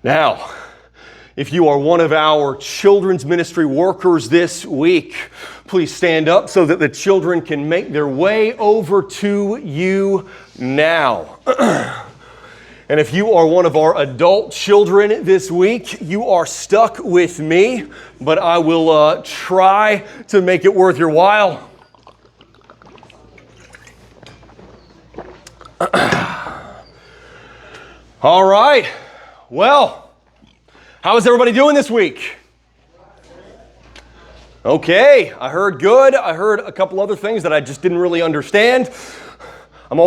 Now, if you are one of our children's ministry workers this week, please stand up so that the children can make their way over to you now. And if you are one of our adult children this week, you are stuck with me, but I will try to make it worth your while. All right. Well, how is everybody doing this week? Okay, I heard good. I heard a couple other things that I just didn't really understand. I'm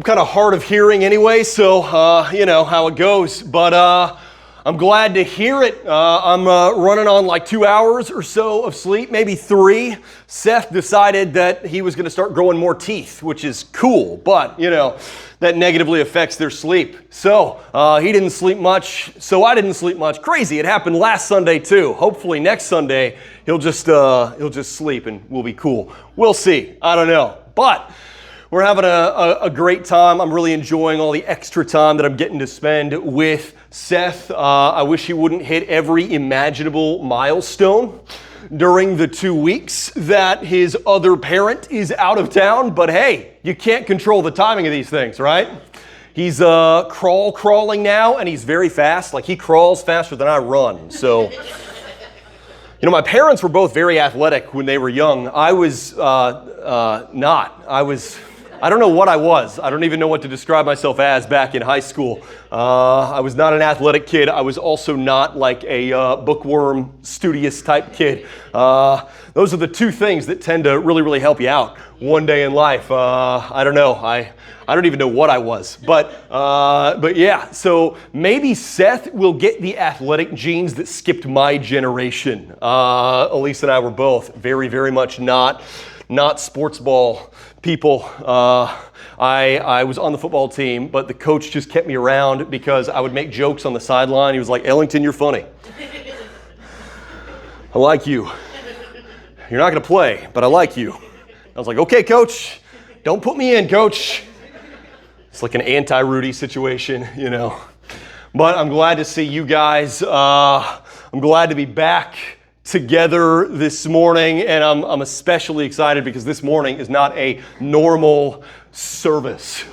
kind of hard of hearing anyway, so you know how it goes. But I'm glad to hear it. I'm running on like 2 hours or so of sleep, maybe 3. Seth decided that he was going to start growing more teeth, which is cool, but you know, that negatively affects their sleep. So he didn't sleep much, so I didn't sleep much. Crazy, it happened last Sunday too. Hopefully next Sunday he'll just sleep and we'll be cool. We'll see, I don't know. But we're having a great time. I'm really enjoying all the extra time that I'm getting to spend with Seth. I wish he wouldn't hit every imaginable milestone during the 2 weeks that his other parent is out of town. But hey, you can't control the timing of these things, right? He's crawling now, and he's very fast. Like, he crawls faster than I run. So, you know, my parents were both very athletic when they were young. I was not. I don't know what I was. I don't even know what to describe myself as back in high school. I was not an athletic kid. I was also not like a bookworm, studious type kid. Those are the two things that tend to really, really help you out one day in life. I don't know. I don't even know what I was. But yeah, so maybe Seth will get the athletic genes that skipped my generation. Elise and I were both very, very much not sports ball people. I was on the football team, but the coach just kept me around because I would make jokes on the sideline. He was like, "Ellington, you're funny. I like you. You're not going to play, but I like you." I was like, "Okay, coach, don't put me in, coach." It's like an anti-Rudy situation, you know. But I'm glad to see you guys. I'm glad to be back together this morning, and I'm especially excited because this morning is not a normal service.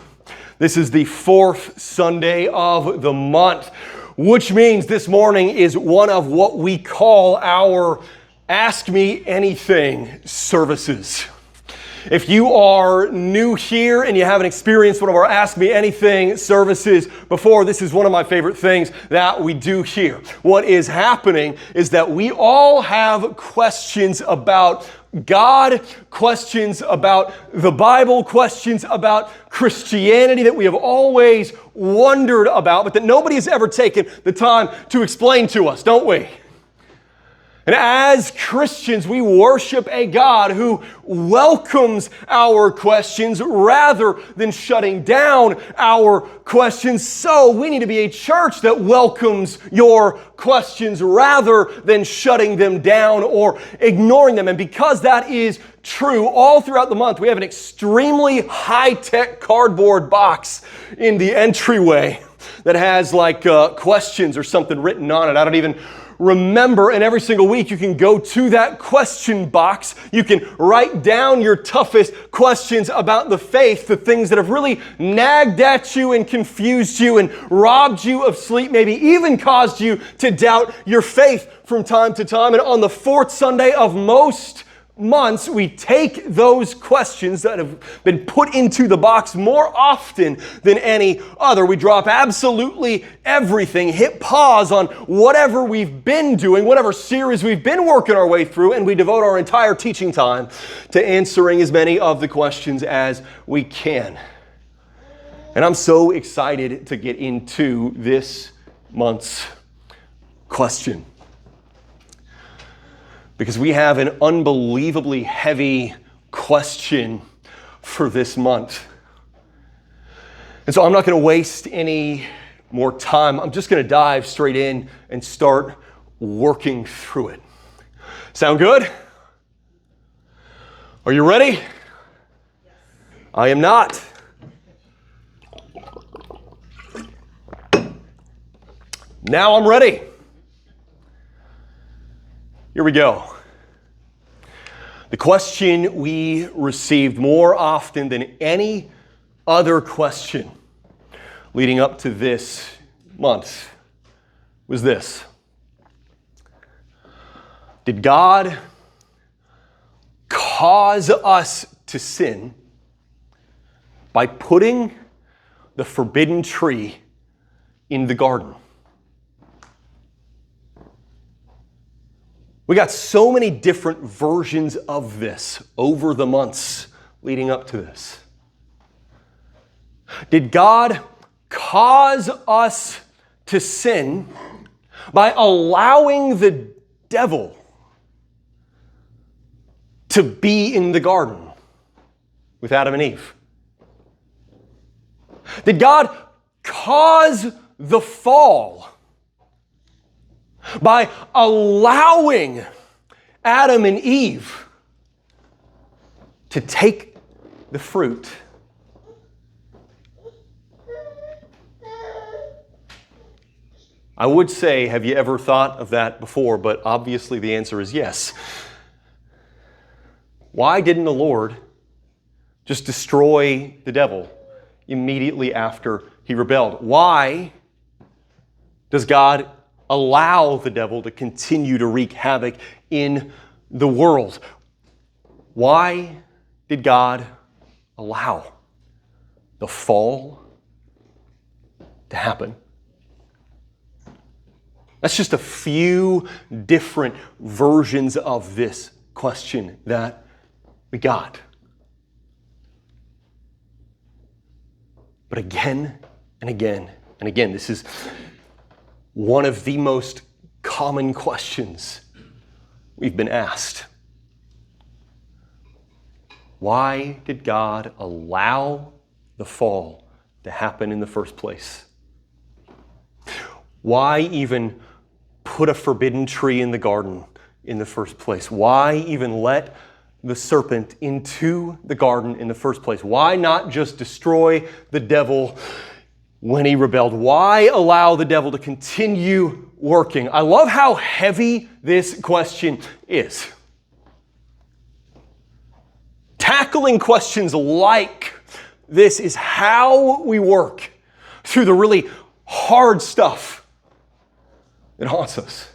This is the 4th Sunday of the month, which means this morning is one of what we call our Ask Me Anything services. If you are new here and you haven't experienced one of our Ask Me Anything services before, this is one of my favorite things that we do here. What is happening is that we all have questions about God, questions about the Bible, questions about Christianity that we have always wondered about, but that nobody has ever taken the time to explain to us, don't we? And as Christians, we worship a God who welcomes our questions rather than shutting down our questions. So we need to be a church that welcomes your questions rather than shutting them down or ignoring them. And because that is true, all throughout the month, we have an extremely high-tech cardboard box in the entryway that has like questions or something written on it. I don't even remember, and every single week you can go to that question box. You can write down your toughest questions about the faith, the things that have really nagged at you and confused you and robbed you of sleep, maybe even caused you to doubt your faith from time to time. And on the 4th Sunday of most months, we take those questions that have been put into the box more often than any other. We drop absolutely everything, hit pause on whatever we've been doing, whatever series we've been working our way through, and we devote our entire teaching time to answering as many of the questions as we can. And I'm so excited to get into this month's question, because we have an unbelievably heavy question for this month. And so I'm not going to waste any more time. I'm just going to dive straight in and start working through it. Sound good? Are you ready? Yes. I am not. Now I'm ready. Here we go. The question we received more often than any other question leading up to this month was this: did God cause us to sin by putting the forbidden tree in the garden? We got so many different versions of this over the months leading up to this. Did God cause us to sin by allowing the devil to be in the garden with Adam and Eve? Did God cause the fall by allowing Adam and Eve to take the fruit? I would say, have you ever thought of that before? But obviously the answer is yes. Why didn't the Lord just destroy the devil immediately after he rebelled? Why does God allow the devil to continue to wreak havoc in the world? Why did God allow the fall to happen? That's just a few different versions of this question that we got. But again and again and again, this is one of the most common questions we've been asked. Why did God allow the fall to happen in the first place? Why even put a forbidden tree in the garden in the first place? Why even let the serpent into the garden in the first place? Why not just destroy the devil when he rebelled? Why allow the devil to continue working? I love how heavy this question is. Tackling questions like this is how we work through the really hard stuff that haunts us.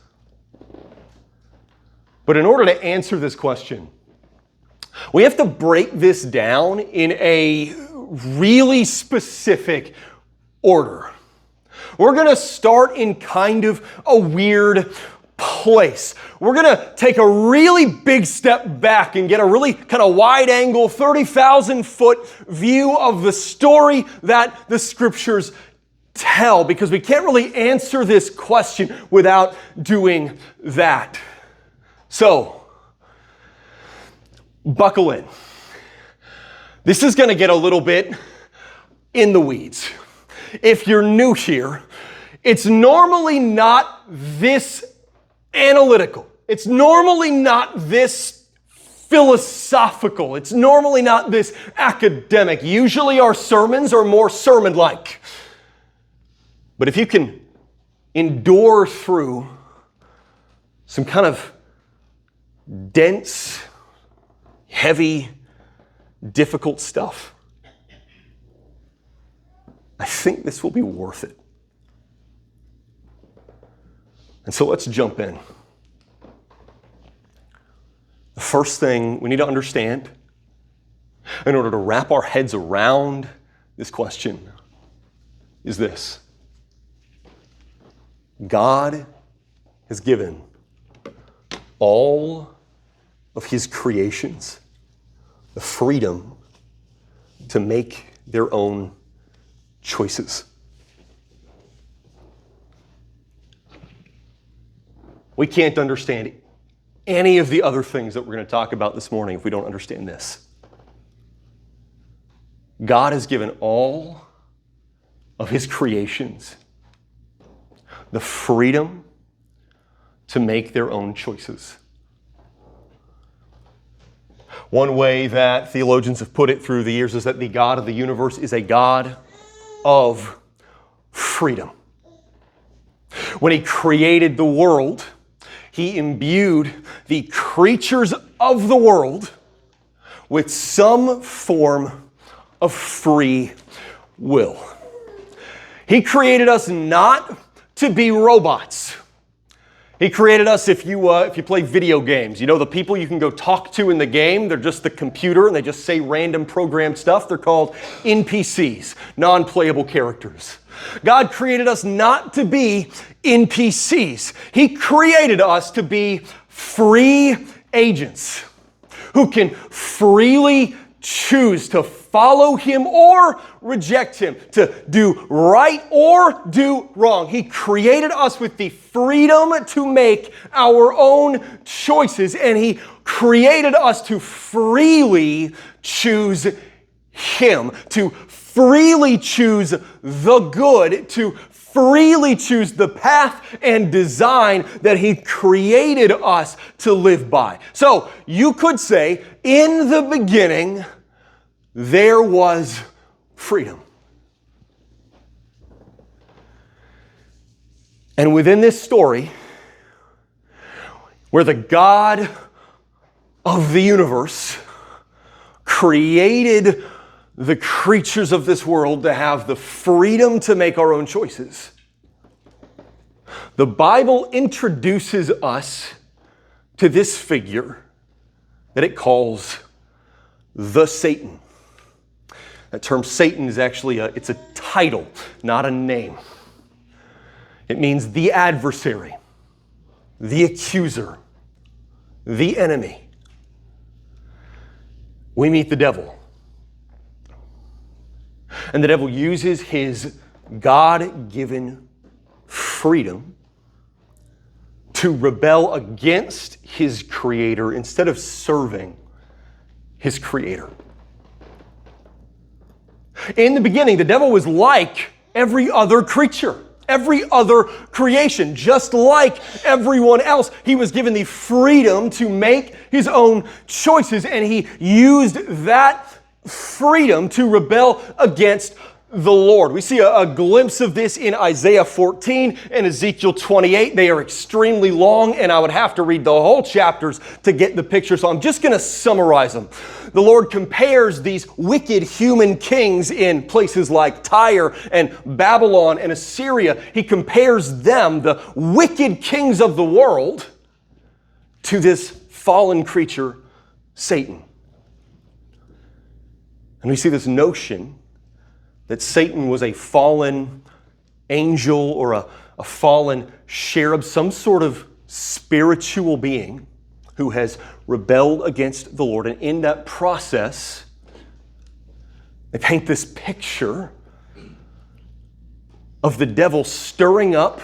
But in order to answer this question, we have to break this down in a really specific order. We're going to start in kind of a weird place. We're going to take a really big step back and get a really kind of wide angle, 30,000 foot view of the story that the scriptures tell, because we can't really answer this question without doing that. So, buckle in. This is going to get a little bit in the weeds. If you're new here, it's normally not this analytical. It's normally not this philosophical. It's normally not this academic. Usually our sermons are more sermon-like. But if you can endure through some kind of dense, heavy, difficult stuff, I think this will be worth it. And so let's jump in. The first thing we need to understand in order to wrap our heads around this question is this: God has given all of his creations the freedom to make their own choices. We can't understand any of the other things that we're going to talk about this morning if we don't understand this. God has given all of his creations the freedom to make their own choices. One way that theologians have put it through the years is that the God of the universe is a God of freedom. When He created the world, He imbued the creatures of the world with some form of free will. He created us not to be robots. He created us, if you play video games, you know the people you can go talk to in the game, they're just the computer and they just say random programmed stuff. They're called NPCs, non-playable characters. God created us not to be NPCs. He created us to be free agents who can freely choose to follow Him or reject Him, to do right or do wrong. He created us with the freedom to make our own choices, and He created us to freely choose Him, to freely choose the good, to freely choose the path and design that He created us to live by. So you could say, in the beginning, there was freedom. And within this story, where the God of the universe created the creatures of this world to have the freedom to make our own choices, the Bible introduces us to this figure that it calls the Satan. That term Satan is actually it's a title, not a name. It means the adversary, the accuser, the enemy. We meet the devil. And the devil uses his God-given freedom to rebel against his Creator instead of serving his Creator. In the beginning, the devil was like every other creature, every other creation. Just like everyone else, he was given the freedom to make his own choices, and he used that freedom to rebel against the Lord. We see a glimpse of this in Isaiah 14 and Ezekiel 28. They are extremely long, and I would have to read the whole chapters to get the picture, so I'm just going to summarize them. The Lord compares these wicked human kings in places like Tyre and Babylon and Assyria. He compares them, the wicked kings of the world, to this fallen creature, Satan. And we see this notion that Satan was a fallen angel or a fallen cherub, some sort of spiritual being who has rebelled against the Lord. And in that process, they paint this picture of the devil stirring up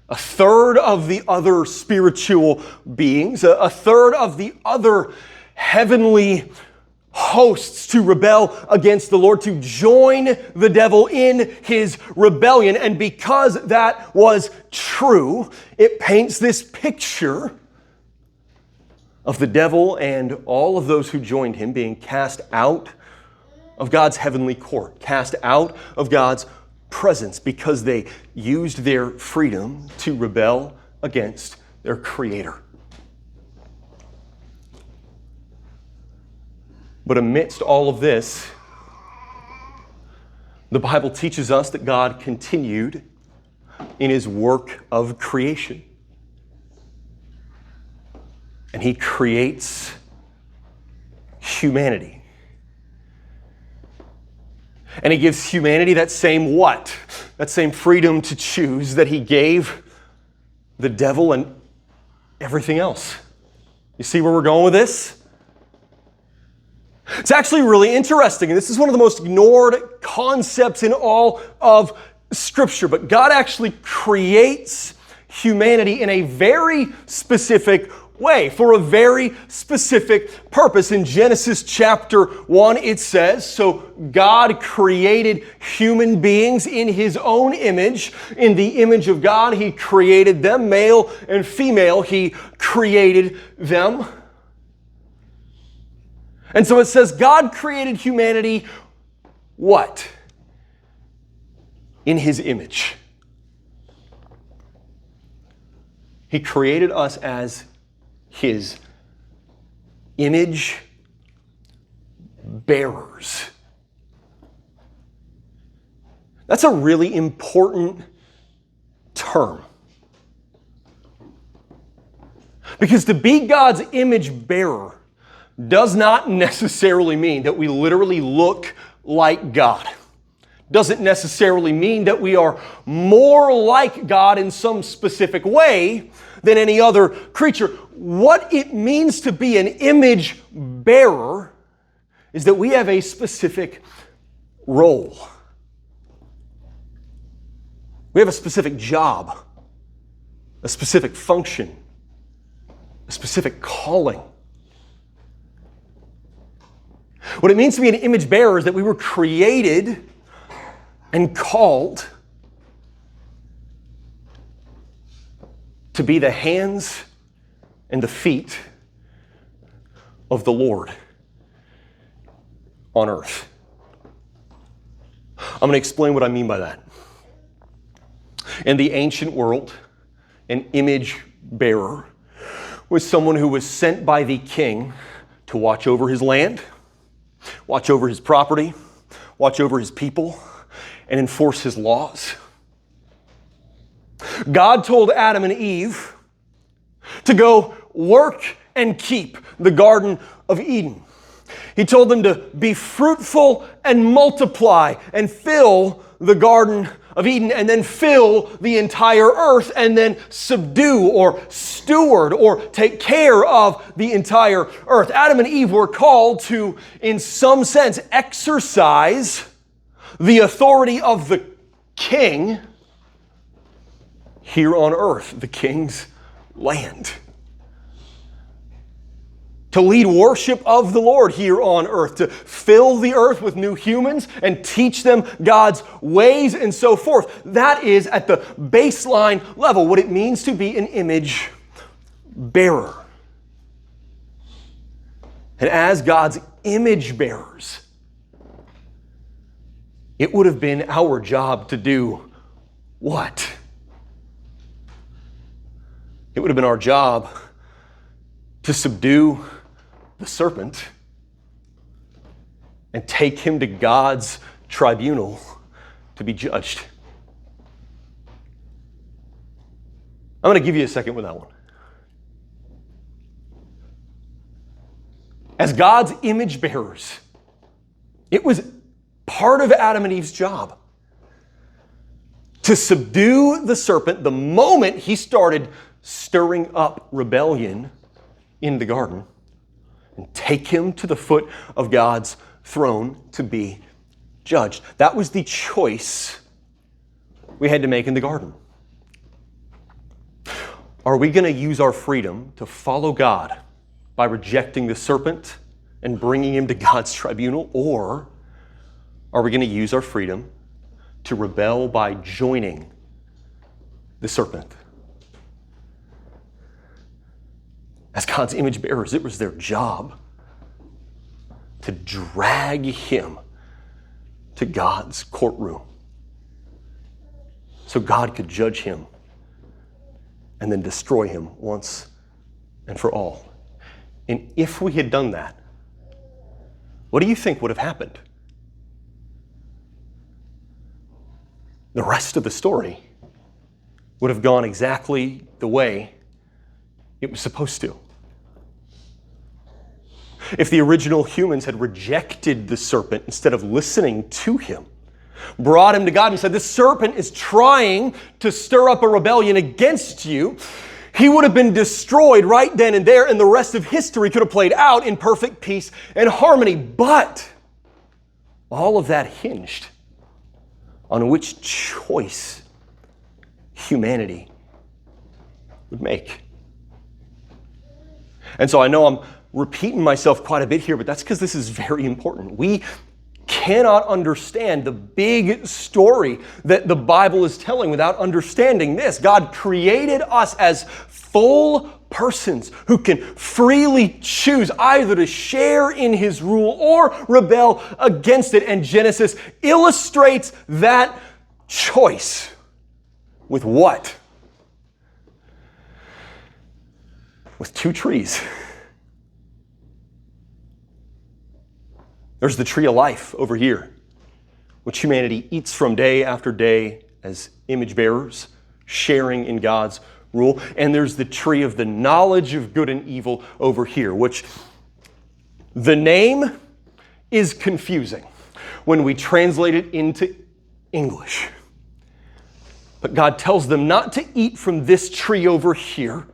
a third of the other spiritual beings, a third of the other heavenly hosts to rebel against the Lord, to join the devil in his rebellion. And because that was true, it paints this picture of the devil and all of those who joined him being cast out of God's heavenly court, cast out of God's presence because they used their freedom to rebel against their Creator. But amidst all of this, the Bible teaches us that God continued in His work of creation. And He creates humanity. And He gives humanity that same what? That same freedom to choose that He gave the devil and everything else. You see where we're going with this? It's actually really interesting, and this is one of the most ignored concepts in all of Scripture, but God actually creates humanity in a very specific way, for a very specific purpose. In Genesis chapter 1, it says, "So God created human beings in His own image. In the image of God, He created them, male and female, He created them." And so it says God created humanity, what? In His image. He created us as His image bearers. That's a really important term. Because to be God's image bearer does not necessarily mean that we literally look like God. Doesn't necessarily mean that we are more like God in some specific way than any other creature. What it means to be an image bearer is that we have a specific role. We have a specific job, a specific function, a specific calling. What it means to be an image bearer is that we were created and called to be the hands and the feet of the Lord on earth. I'm going to explain what I mean by that. In the ancient world, an image bearer was someone who was sent by the king to watch over his land, watch over his property, watch over his people, and enforce his laws. God told Adam and Eve to go work and keep the Garden of Eden. He told them to be fruitful and multiply and fill the Garden of Eden and then fill the entire earth and then subdue or steward or take care of the entire earth. Adam and Eve were called to, in some sense, exercise the authority of the king here on earth, the king's land. To lead worship of the Lord here on earth, to fill the earth with new humans and teach them God's ways and so forth. That is at the baseline level what it means to be an image bearer. And as God's image bearers, it would have been our job to do what? It would have been our job to subdue the serpent and take him to God's tribunal to be judged. I'm going to give you a second with that one. As God's image bearers, it was part of Adam and Eve's job to subdue the serpent the moment he started stirring up rebellion in the garden and take him to the foot of God's throne to be judged. That was the choice we had to make in the garden. Are we going to use our freedom to follow God by rejecting the serpent and bringing him to God's tribunal? Or are we going to use our freedom to rebel by joining the serpent? As God's image bearers, it was their job to drag him to God's courtroom so God could judge him and then destroy him once and for all. And if we had done that, what do you think would have happened? The rest of the story would have gone exactly the way it was supposed to. If the original humans had rejected the serpent instead of listening to him, brought him to God and said, "This serpent is trying to stir up a rebellion against you," he would have been destroyed right then and there, and the rest of history could have played out in perfect peace and harmony. But all of that hinged on which choice humanity would make. And so I know I'm repeating myself quite a bit here, but that's because this is very important. We cannot understand the big story that the Bible is telling without understanding this. God created us as full persons who can freely choose either to share in his rule or rebel against it. And Genesis illustrates that choice with what? with two trees. There's the tree of life over here, which humanity eats from day after day as image bearers, sharing in God's rule. And there's the tree of the knowledge of good and evil over here, which the name is confusing when we translate it into English. But God tells them not to eat from this tree over here.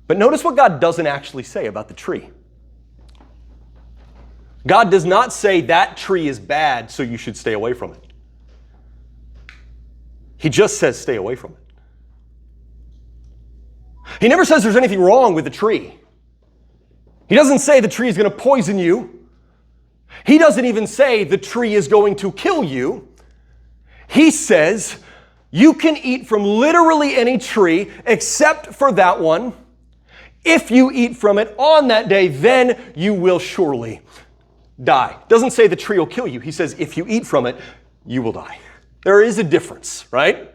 But notice what God doesn't actually say about the tree. God does not say that tree is bad, so you should stay away from it. He just says stay away from it. He never says there's anything wrong with the tree. He doesn't say the tree is going to poison you. He doesn't even say the tree is going to kill you. He says you can eat from literally any tree except for that one. If you eat from it on that day, then you will surely die. Doesn't say the tree will kill you. He says if you eat from it, you will die. There is a difference, right?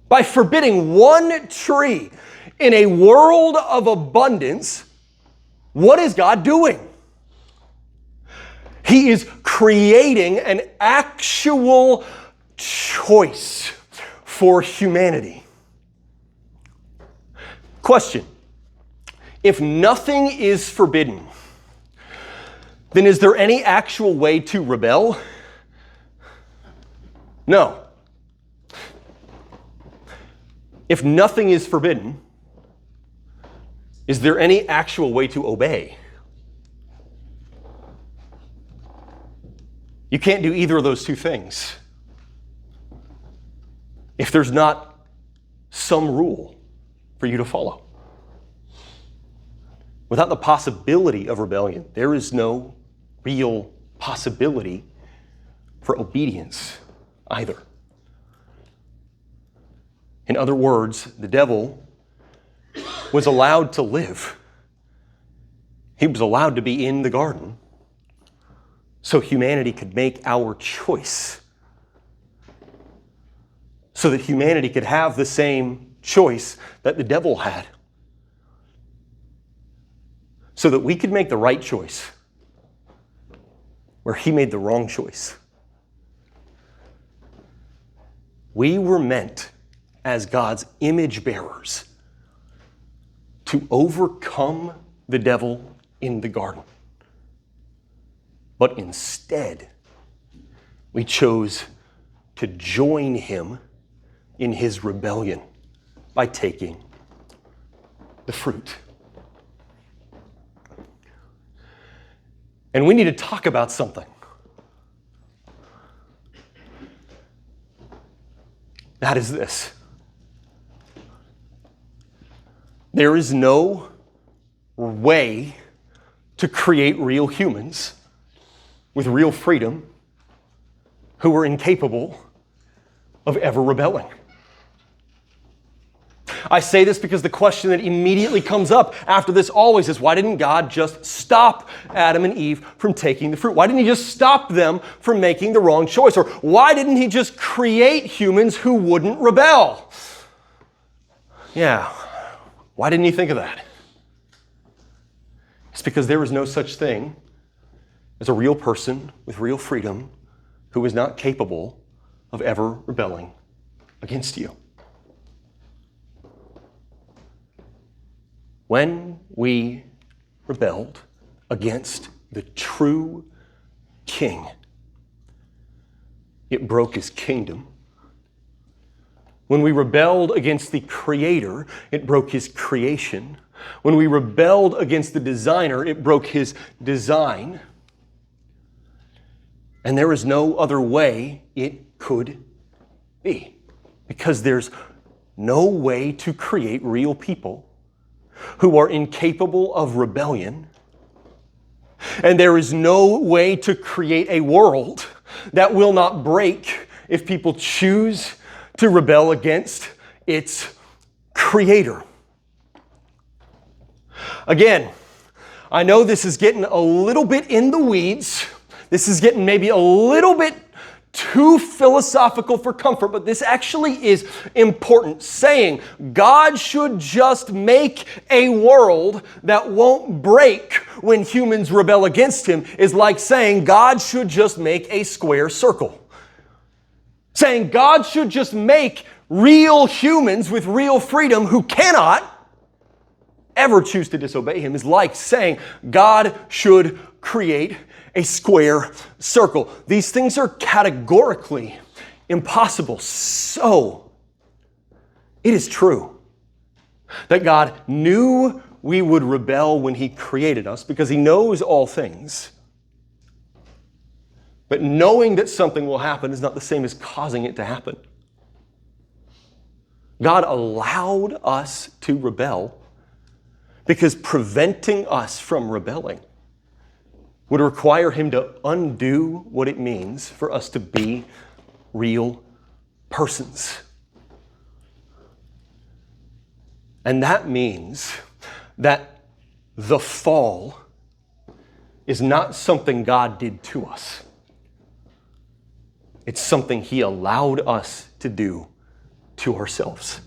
By forbidding one tree in a world of abundance, what is God doing? He is creating an actual choice for humanity. Question: if nothing is forbidden, then is there any actual way to rebel? No. If nothing is forbidden, is there any actual way to obey? You can't do either of those two things if there's not some rule for you to follow. Without the possibility of rebellion, there is no real possibility for obedience either. In other words, the devil was allowed to live. He was allowed to be in the garden so humanity could make our choice. So that humanity could have the same choice that the devil had. So that we could make the right choice where he made the wrong choice. We were meant as God's image bearers to overcome the devil in the garden. But instead, we chose to join him in his rebellion by taking the fruit. And we need to talk about something. That is this. There is no way to create real humans with real freedom who are incapable of ever rebelling. I say this because the question that immediately comes up after this always is, why didn't God just stop Adam and Eve from taking the fruit? Why didn't he just stop them from making the wrong choice? Or why didn't he just create humans who wouldn't rebel? Yeah, why didn't he think of that? It's because there is no such thing as a real person with real freedom who is not capable of ever rebelling against you. When we rebelled against the true King, it broke his kingdom. When we rebelled against the Creator, it broke his creation. When we rebelled against the designer, it broke his design. And there is no other way it could be, because there's no way to create real people who are incapable of rebellion. And there is no way to create a world that will not break if people choose to rebel against its Creator. Again, I know this is getting a little bit in the weeds. This is getting maybe a little bit too philosophical for comfort, but this actually is important. Saying God should just make a world that won't break when humans rebel against him is like saying God should just make a square circle. Saying God should just make real humans with real freedom who cannot ever choose to disobey him is like saying God should create a square circle. These things are categorically impossible. So, it is true that God knew we would rebel when he created us because he knows all things. But knowing that something will happen is not the same as causing it to happen. God allowed us to rebel because preventing us from rebelling would require him to undo what it means for us to be real persons. And that means that the fall is not something God did to us. It's something he allowed us to do to ourselves.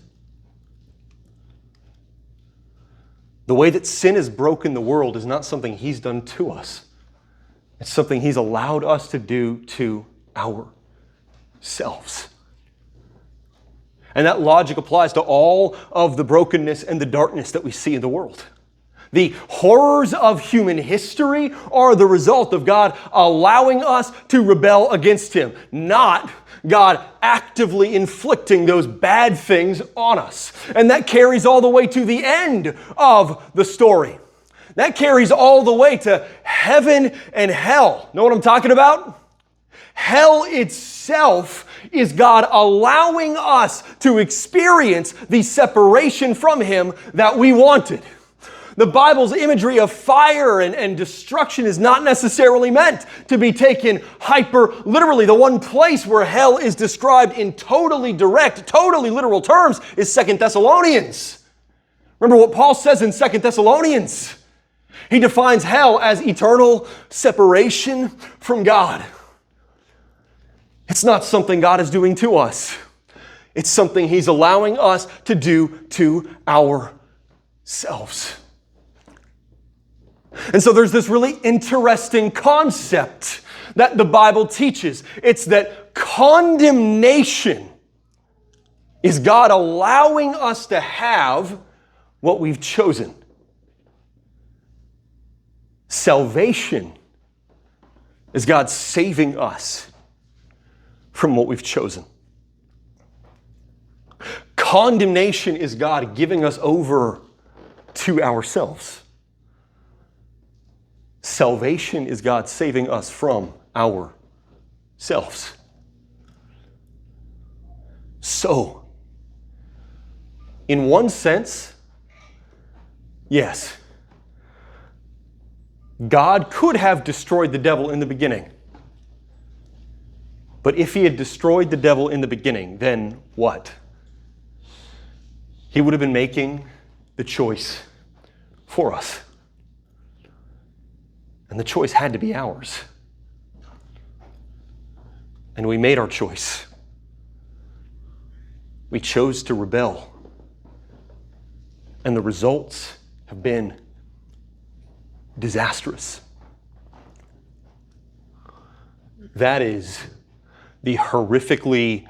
The way that sin has broken the world is not something he's done to us. It's something he's allowed us to do to ourselves. And that logic applies to all of the brokenness and the darkness that we see in the world. The horrors of human history are the result of God allowing us to rebel against him, not God actively inflicting those bad things on us. And that carries all the way to the end of the story. That carries all the way to heaven and hell. Know what I'm talking about? Hell itself is God allowing us to experience the separation from him that we wanted. The Bible's imagery of fire and destruction is not necessarily meant to be taken literally. The one place where hell is described in totally direct, totally literal terms is 2 Thessalonians. Remember what Paul says in 2 Thessalonians. He defines hell as eternal separation from God. It's not something God is doing to us. It's something he's allowing us to do to ourselves. And so there's this really interesting concept that the Bible teaches. It's that condemnation is God allowing us to have what we've chosen. Salvation is God saving us from what we've chosen. Condemnation is God giving us over to ourselves. Salvation is God saving us from ourselves. So, in one sense, yes, God could have destroyed the devil in the beginning. But if he had destroyed the devil in the beginning, then what? He would have been making the choice for us. And the choice had to be ours. And we made our choice. We chose to rebel. And the results have been disastrous. That is the horrifically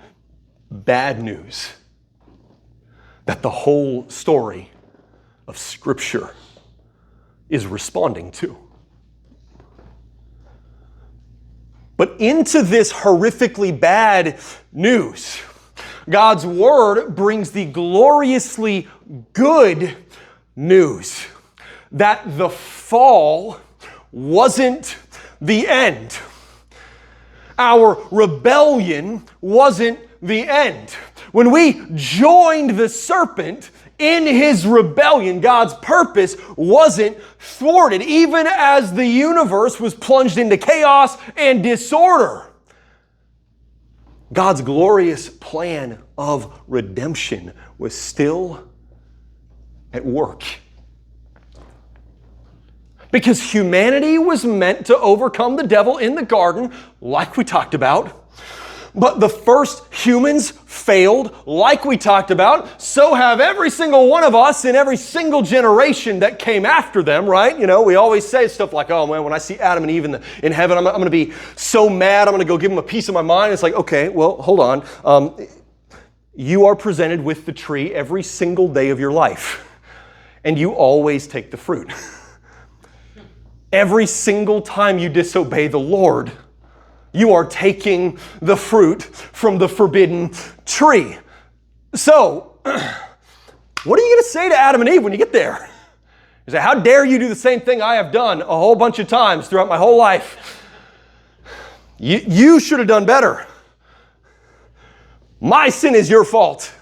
bad news that the whole story of Scripture is responding to. But into this horrifically bad news, God's Word brings the gloriously good news that the fall wasn't the end. Our rebellion wasn't the end. When we joined the serpent in his rebellion, God's purpose wasn't thwarted, even as the universe was plunged into chaos and disorder. God's glorious plan of redemption was still at work. Because humanity was meant to overcome the devil in the garden, like we talked about. But the first humans failed, like we talked about. So have every single one of us in every single generation that came after them, right? You know, we always say stuff like, oh man, when I see Adam and Eve in heaven, I'm going to be so mad. I'm going to go give them a piece of my mind. It's like, okay, well, hold on. You are presented with the tree every single day of your life, and you always take the fruit. Every single time you disobey the Lord, you are taking the fruit from the forbidden tree. So, what are you going to say to Adam and Eve when you get there? You say, how dare you do the same thing I have done a whole bunch of times throughout my whole life? You should have done better. My sin is your fault.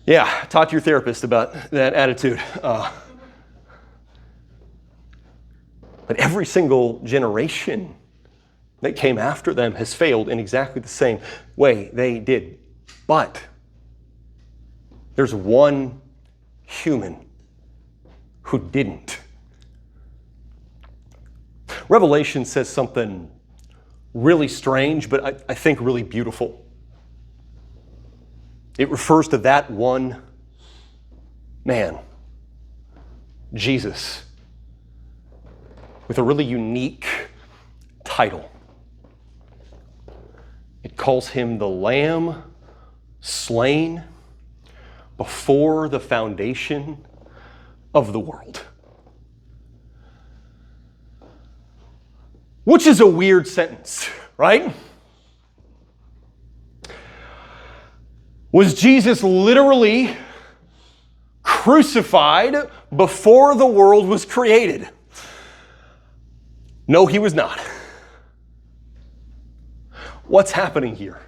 Yeah, talk to your therapist about that attitude. But every single generation that came after them has failed in exactly the same way they did. But there's one human who didn't. Revelation says something really strange, but I think really beautiful. It refers to that one man, Jesus, with a really unique title. It calls him the Lamb slain before the foundation of the world. Which is a weird sentence, right? Was Jesus literally crucified before the world was created? No, he was not. What's happening here?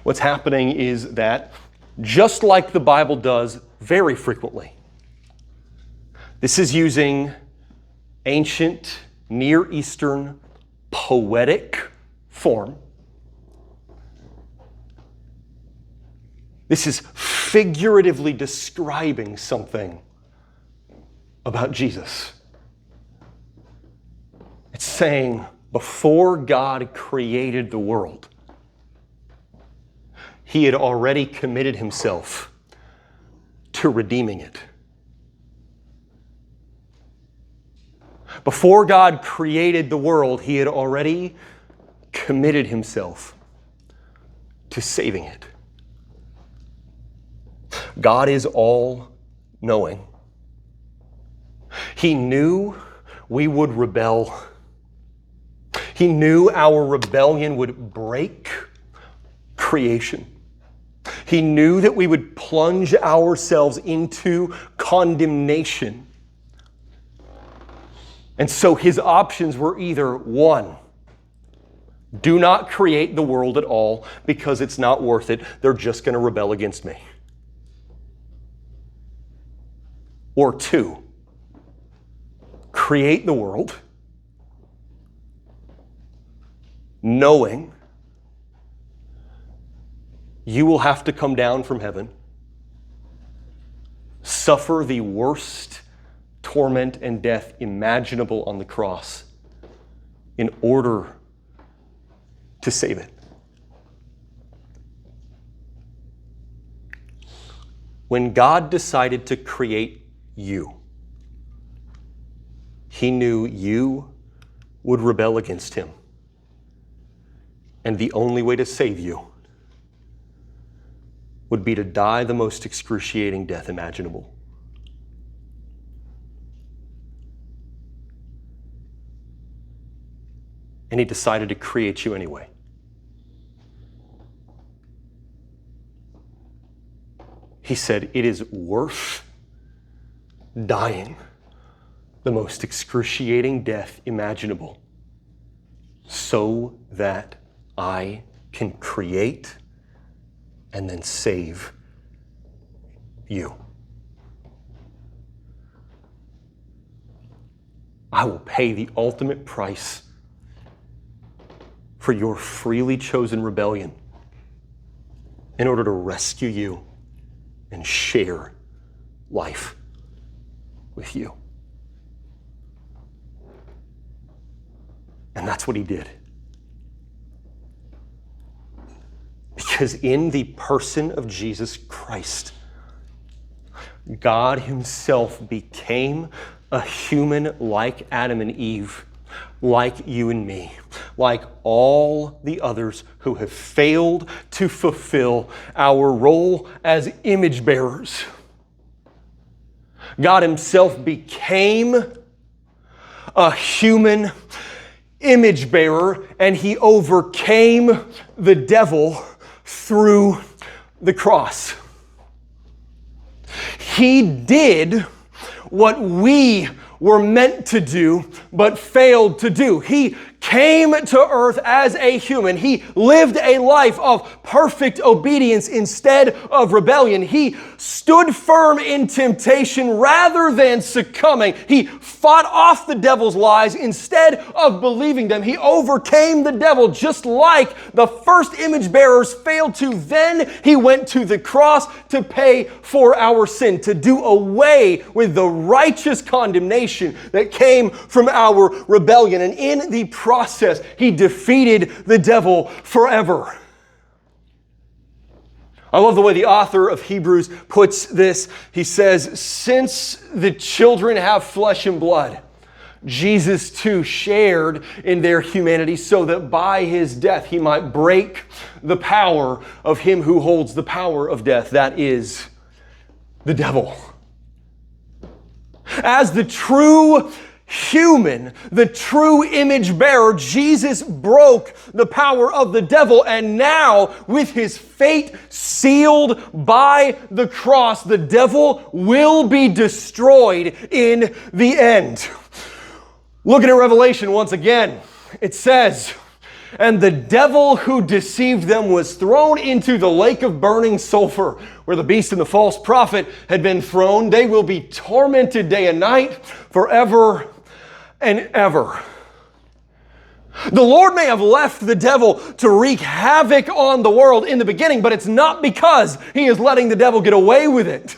What's happening is that, just like the Bible does very frequently, this is using ancient Near Eastern poetic form. This is figuratively describing something about Jesus. It's saying, before God created the world, he had already committed himself to redeeming it. Before God created the world, he had already committed himself to saving it. God is all-knowing. He knew we would rebel. He knew our rebellion would break creation. He knew that we would plunge ourselves into condemnation. And so his options were either, one, do not create the world at all because it's not worth it. They're just going to rebel against me. Or two, create the world knowing you will have to come down from heaven, suffer the worst torment and death imaginable on the cross in order to save it. When God decided to create you, he knew you would rebel against him. And the only way to save you would be to die the most excruciating death imaginable. And he decided to create you anyway. He said, it is worth dying the most excruciating death imaginable so that I can create and then save you. I will pay the ultimate price for your freely chosen rebellion in order to rescue you and share life with you. And that's what he did. Because in the person of Jesus Christ, God himself became a human like Adam and Eve, like you and me, like all the others who have failed to fulfill our role as image bearers. God himself became a human image bearer, and he overcame the devil through the cross. He did what we were meant to do, but failed to do. He came to earth as a human. He lived a life of perfect obedience instead of rebellion. He stood firm in temptation rather than succumbing. He fought off the devil's lies instead of believing them. He overcame the devil just like the first image bearers failed to. Then he went to the cross to pay for our sin, to do away with the righteous condemnation that came from our rebellion. And in the process, he defeated the devil forever. I love the way the author of Hebrews puts this. He says, since the children have flesh and blood, Jesus too shared in their humanity so that by his death he might break the power of him who holds the power of death, that is, the devil. As the true human, the true image bearer, Jesus broke the power of the devil, and now with his fate sealed by the cross, the devil will be destroyed in the end. Looking at Revelation once again, it says, and the devil who deceived them was thrown into the lake of burning sulfur, where the beast and the false prophet had been thrown. They will be tormented day and night forever and ever. The Lord may have left the devil to wreak havoc on the world in the beginning, but it's not because he is letting the devil get away with it.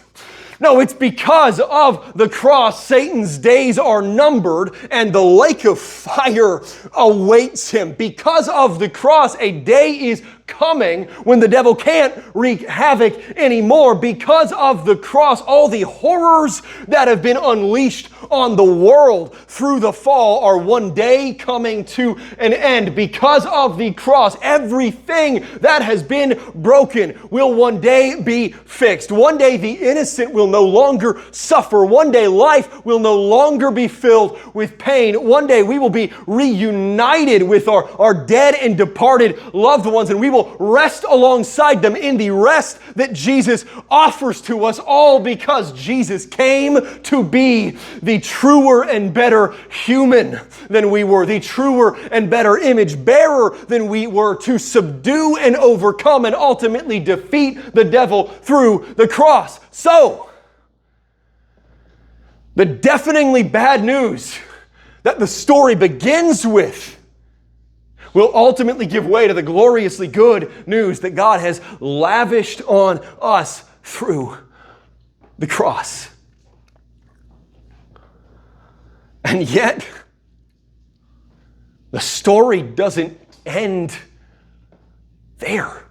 No, it's because of the cross. Satan's days are numbered and the lake of fire awaits him. Because of the cross, a day is coming when the devil can't wreak havoc anymore. Because of the cross, all the horrors that have been unleashed on the world through the fall are one day coming to an end. Because of the cross, everything that has been broken will one day be fixed. One day the innocent will no longer suffer. One day life will no longer be filled with pain. One day we will be reunited with our dead and departed loved ones, and we will rest alongside them in the rest that Jesus offers to us, all because Jesus came to be the truer and better human than we were, the truer and better image bearer than we were, to subdue and overcome and ultimately defeat the devil through the cross. So, the deafeningly bad news that the story begins with will ultimately give way to the gloriously good news that God has lavished on us through the cross. And yet, the story doesn't end there.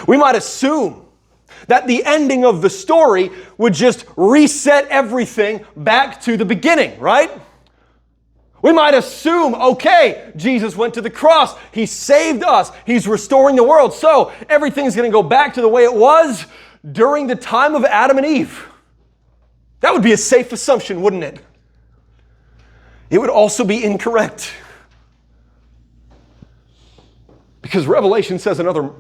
We might assume that the ending of the story would just reset everything back to the beginning, right? We might assume, okay, Jesus went to the cross. He saved us. He's restoring the world. So everything's going to go back to the way it was during the time of Adam and Eve. That would be a safe assumption, wouldn't it? It would also be incorrect. Because Revelation says another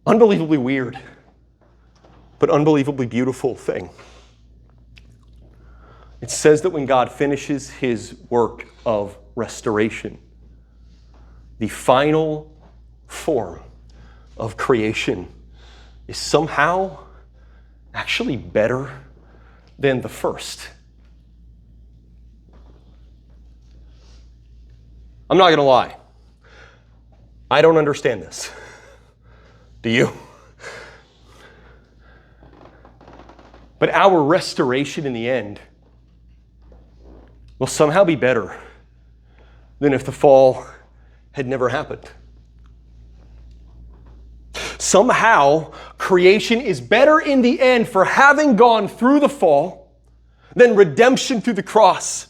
unbelievably weird, but unbelievably beautiful thing. It says that when God finishes his work of restoration, the final form of creation is somehow actually better than the first. I'm not going to lie. I don't understand this. Do you? But our restoration in the end will somehow be better than if the fall had never happened. Somehow, creation is better in the end for having gone through the fall than redemption through the cross,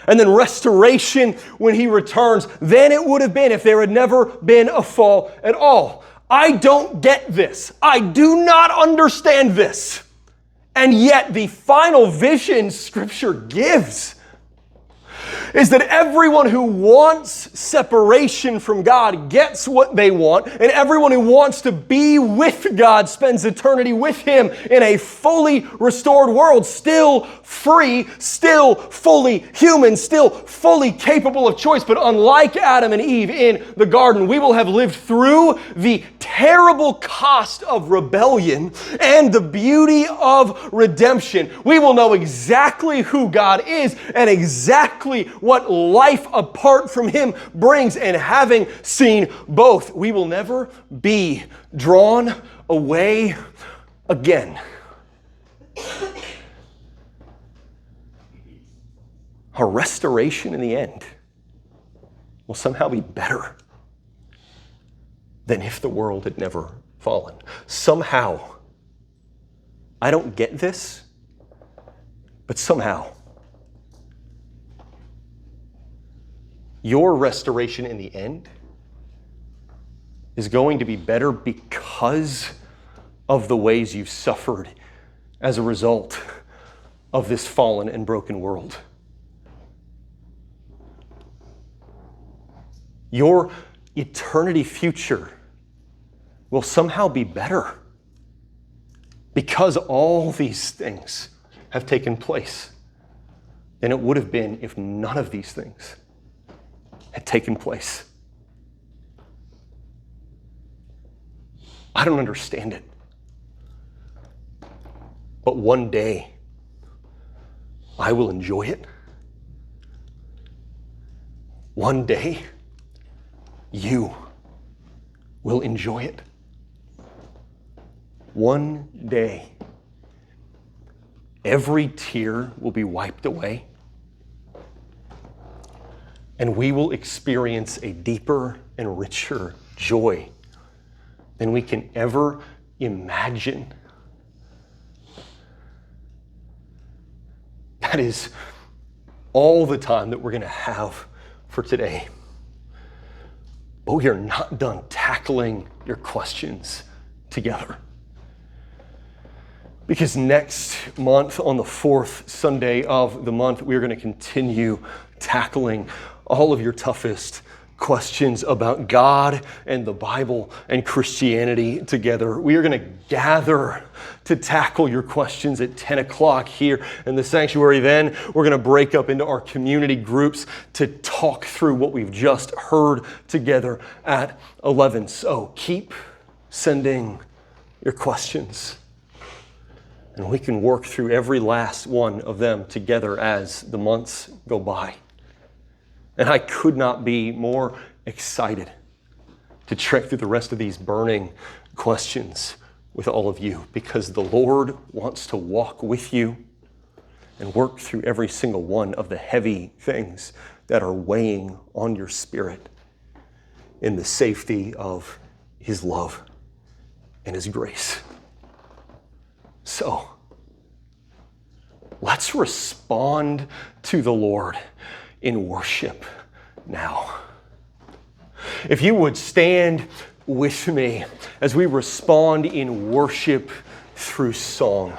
and then restoration when he returns than it would have been if there had never been a fall at all. I don't get this. I do not understand this. And yet the final vision Scripture gives is that everyone who wants separation from God gets what they want, and everyone who wants to be with God spends eternity with Him in a fully restored world, still free, still fully human, still fully capable of choice. But unlike Adam and Eve in the garden, we will have lived through the terrible cost of rebellion and the beauty of redemption. We will know exactly who God is and exactly what life apart from Him brings, and having seen both, we will never be drawn away again. Our restoration in the end will somehow be better than if the world had never fallen. Somehow, I don't get this, but somehow, your restoration in the end is going to be better because of the ways you've suffered as a result of this fallen and broken world. Your eternity future will somehow be better because all these things have taken place than it would have been if none of these things had taken place. I don't understand it. But one day, I will enjoy it. One day, you will enjoy it. One day, every tear will be wiped away, and we will experience a deeper and richer joy than we can ever imagine. That is all the time that we're going to have for today. But we are not done tackling your questions together. Because next month, on the fourth Sunday of the month, we're going to continue tackling all of your toughest questions about God and the Bible and Christianity together. We are going to gather to tackle your questions at 10 o'clock here in the sanctuary. Then we're going to break up into our community groups to talk through what we've just heard together at 11. So keep sending your questions, and we can work through every last one of them together as the months go by. And I could not be more excited to trek through the rest of these burning questions with all of you, because the Lord wants to walk with you and work through every single one of the heavy things that are weighing on your spirit in the safety of His love and His grace. So, let's respond to the Lord in worship now. If you would stand with me as we respond in worship through song.